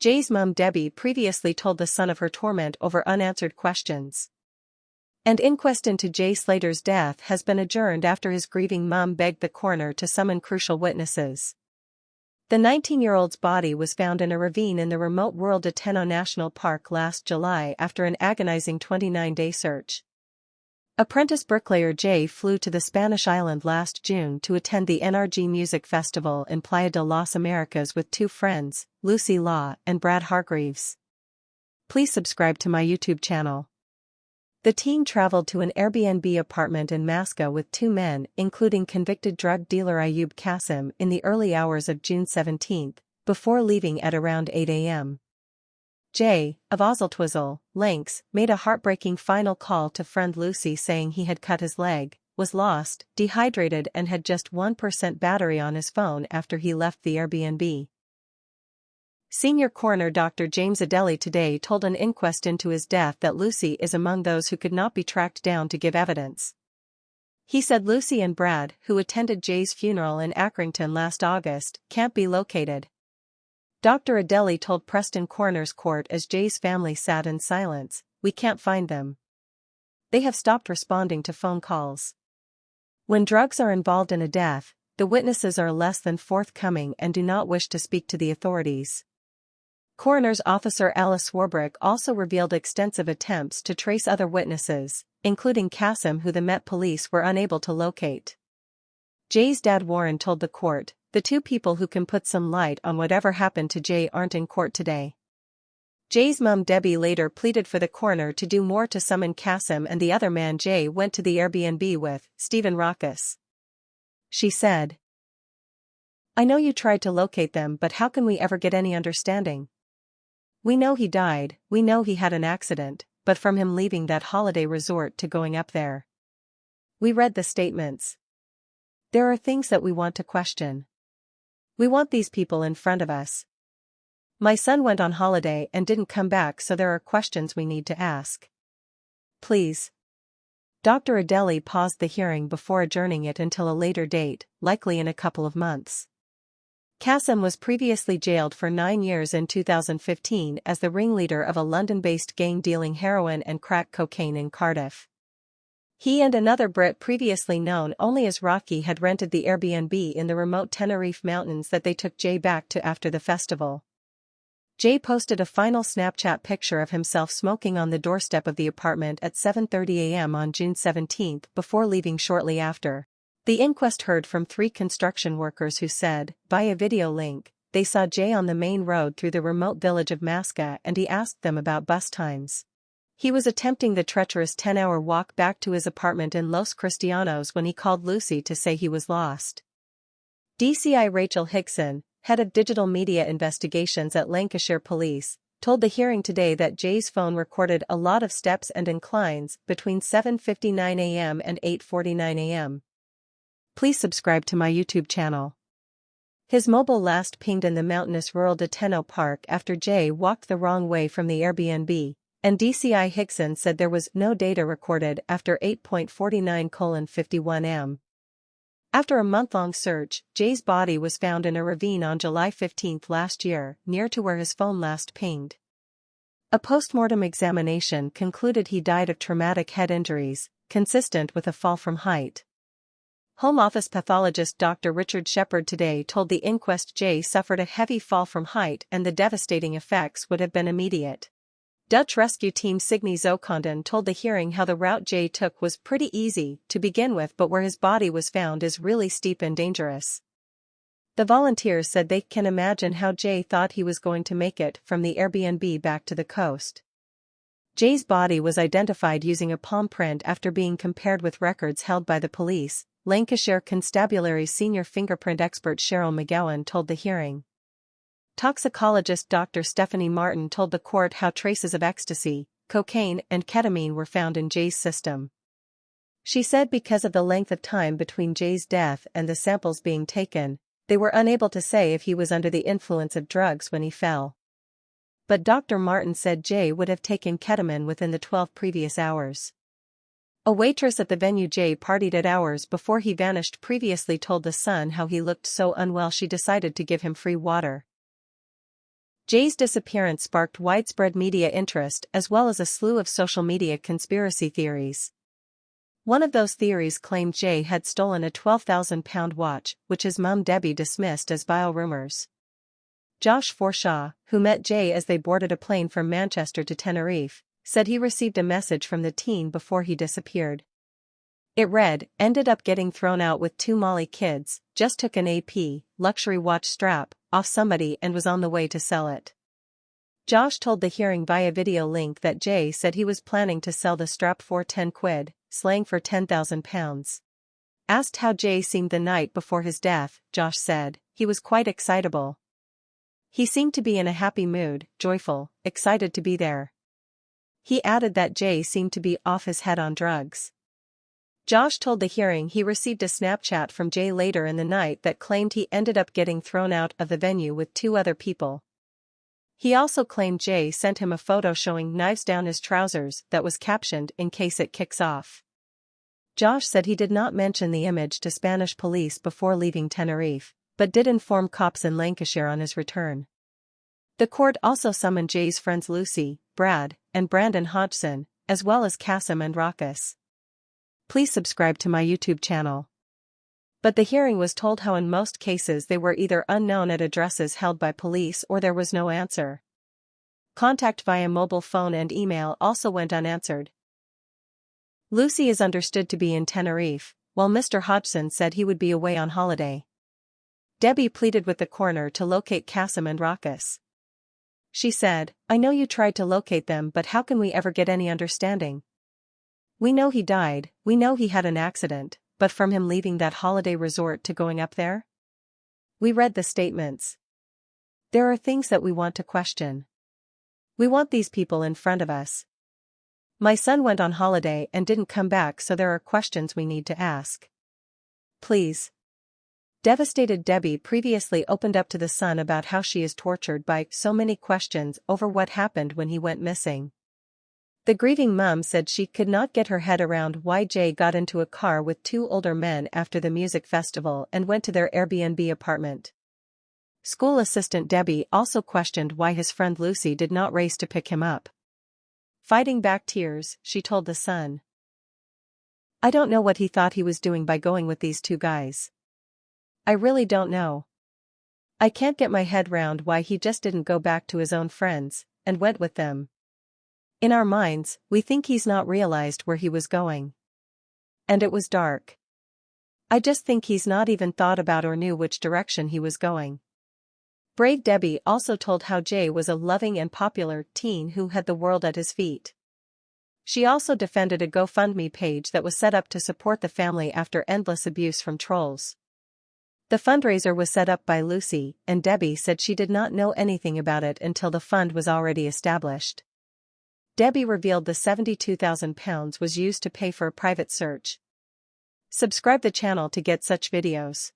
Jay's mom Debbie previously told the Sun of her torment over unanswered questions. An inquest into Jay Slater's death has been adjourned after his grieving mom begged the coroner to summon crucial witnesses. The 19-year-old's body was found in a ravine in the remote rural de Teno National Park last July after an agonizing 29-day search. Apprentice bricklayer Jay flew to the Spanish island last June to attend the NRG Music Festival in Playa de las Americas with two friends, Lucy Law and Brad Hargreaves. Please subscribe to my YouTube channel. The teen traveled to an Airbnb apartment in Masca with two men, including convicted drug dealer Ayub Qasim, in the early hours of June 17, before leaving at around 8 a.m. Jay, of Ozzeltwizzle, Links, made a heartbreaking final call to friend Lucy saying he had cut his leg, was lost, dehydrated and had just 1% battery on his phone after he left the Airbnb. Senior coroner Dr. James Adeli today told an inquest into his death that Lucy is among those who could not be tracked down to give evidence. He said Lucy and Brad, who attended Jay's funeral in Accrington last August, can't be located. Dr. Adeli told Preston Coroner's Court as Jay's family sat in silence, "We can't find them. They have stopped responding to phone calls." When drugs are involved in a death, the witnesses are less than forthcoming and do not wish to speak to the authorities. Coroner's officer Alice Warbrick also revealed extensive attempts to trace other witnesses, including Qasim, who the Met Police were unable to locate. Jay's dad Warren told the court, "The two people who can put some light on whatever happened to Jay aren't in court today." Jay's mom Debbie later pleaded for the coroner to do more to summon Qasim and the other man Jay went to the Airbnb with, Stephen Rockus. She said, "I know you tried to locate them, but how can we ever get any understanding? We know he died, we know he had an accident, but from him leaving that holiday resort to going up there. We read the statements. There are things that we want to question. We want these people in front of us. My son went on holiday and didn't come back, so there are questions we need to ask. Please." Dr. Adeli paused the hearing before adjourning it until a later date, likely in a couple of months. Qasim was previously jailed for 9 years in 2015 as the ringleader of a London-based gang dealing heroin and crack cocaine in Cardiff. He and another Brit previously known only as Rocky had rented the Airbnb in the remote Tenerife mountains that they took Jay back to after the festival. Jay posted a final Snapchat picture of himself smoking on the doorstep of the apartment at 7:30 a.m. on June 17 before leaving shortly after. The inquest heard from 3 construction workers who said, via video link, they saw Jay on the main road through the remote village of Masca and he asked them about bus times. He was attempting the treacherous 10-hour walk back to his apartment in Los Cristianos when he called Lucy to say he was lost. DCI Rachel Higson, head of digital media investigations at Lancashire Police, told the hearing today that Jay's phone recorded a lot of steps and inclines between 7:59 a.m. and 8:49 a.m. Please subscribe to my YouTube channel. His mobile last pinged in the mountainous rural de Teno Park after Jay walked the wrong way from the Airbnb, and DCI Higson said there was no data recorded after 8:49:51 am. After a month-long search, Jay's body was found in a ravine on July 15 last year, near to where his phone last pinged. A post-mortem examination concluded he died of traumatic head injuries, consistent with a fall from height. Home Office pathologist Dr. Richard Shepard today told the inquest Jay suffered a heavy fall from height and the devastating effects would have been immediate. Dutch rescue team Signe Zokonden told the hearing how the route Jay took was pretty easy to begin with, but where his body was found is really steep and dangerous. The volunteers said they can imagine how Jay thought he was going to make it from the Airbnb back to the coast. Jay's body was identified using a palm print after being compared with records held by the police, Lancashire Constabulary's senior fingerprint expert Cheryl McGowan told the hearing. Toxicologist Dr. Stephanie Martin told the court how traces of ecstasy, cocaine and ketamine were found in Jay's system. She said because of the length of time between Jay's death and the samples being taken, they were unable to say if he was under the influence of drugs when he fell. But Dr. Martin said Jay would have taken ketamine within the 12 previous hours. A waitress at the venue Jay partied at hours before he vanished previously told The Sun how he looked so unwell she decided to give him free water. Jay's disappearance sparked widespread media interest as well as a slew of social media conspiracy theories. One of those theories claimed Jay had stolen a £12,000 watch, which his mum Debbie dismissed as vile rumors. Josh Forshaw, who met Jay as they boarded a plane from Manchester to Tenerife, said he received a message from the teen before he disappeared. It read, "Ended up getting thrown out with 2 Molly kids, just took an AP, luxury watch strap, off somebody and was on the way to sell it." Josh told the hearing via video link that Jay said he was planning to sell the strap for 10 quid, slang for £10,000. Asked how Jay seemed the night before his death, Josh said, "He was quite excitable. He seemed to be in a happy mood, joyful, excited to be there." He added that Jay seemed to be off his head on drugs. Josh told the hearing he received a Snapchat from Jay later in the night that claimed he ended up getting thrown out of the venue with 2 other people. He also claimed Jay sent him a photo showing knives down his trousers that was captioned "In case it kicks off." Josh said he did not mention the image to Spanish police before leaving Tenerife, but did inform cops in Lancashire on his return. The court also summoned Jay's friends Lucy, Brad, and Brandon Hodgson, as well as Kasim and Raucus. Please subscribe to my YouTube channel. But the hearing was told how in most cases they were either unknown at addresses held by police or there was no answer. Contact via mobile phone and email also went unanswered. Lucy is understood to be in Tenerife, while Mr. Hodgson said he would be away on holiday. Debbie pleaded with the coroner to locate Kasim and Raucus. She said, "I know you tried to locate them, but how can we ever get any understanding? We know he died, we know he had an accident, but from him leaving that holiday resort to going up there? We read the statements. There are things that we want to question. We want these people in front of us. My son went on holiday and didn't come back, so there are questions we need to ask. Please." Devastated Debbie previously opened up to The Sun about how she is tortured by so many questions over what happened when he went missing. The grieving mum said she could not get her head around why Jay got into a car with 2 older men after the music festival and went to their Airbnb apartment. School assistant Debbie also questioned why his friend Lucy did not race to pick him up. Fighting back tears, she told The Sun, "I don't know what he thought he was doing by going with these 2 guys. I really don't know. I can't get my head round why he just didn't go back to his own friends and went with them. In our minds, we think he's not realized where he was going. And it was dark. I just think he's not even thought about or knew which direction he was going." Brave Debbie also told how Jay was a loving and popular teen who had the world at his feet. She also defended a GoFundMe page that was set up to support the family after endless abuse from trolls. The fundraiser was set up by Lucy, and Debbie said she did not know anything about it until the fund was already established. Debbie revealed the £72,000 was used to pay for a private search. Subscribe the channel to get such videos.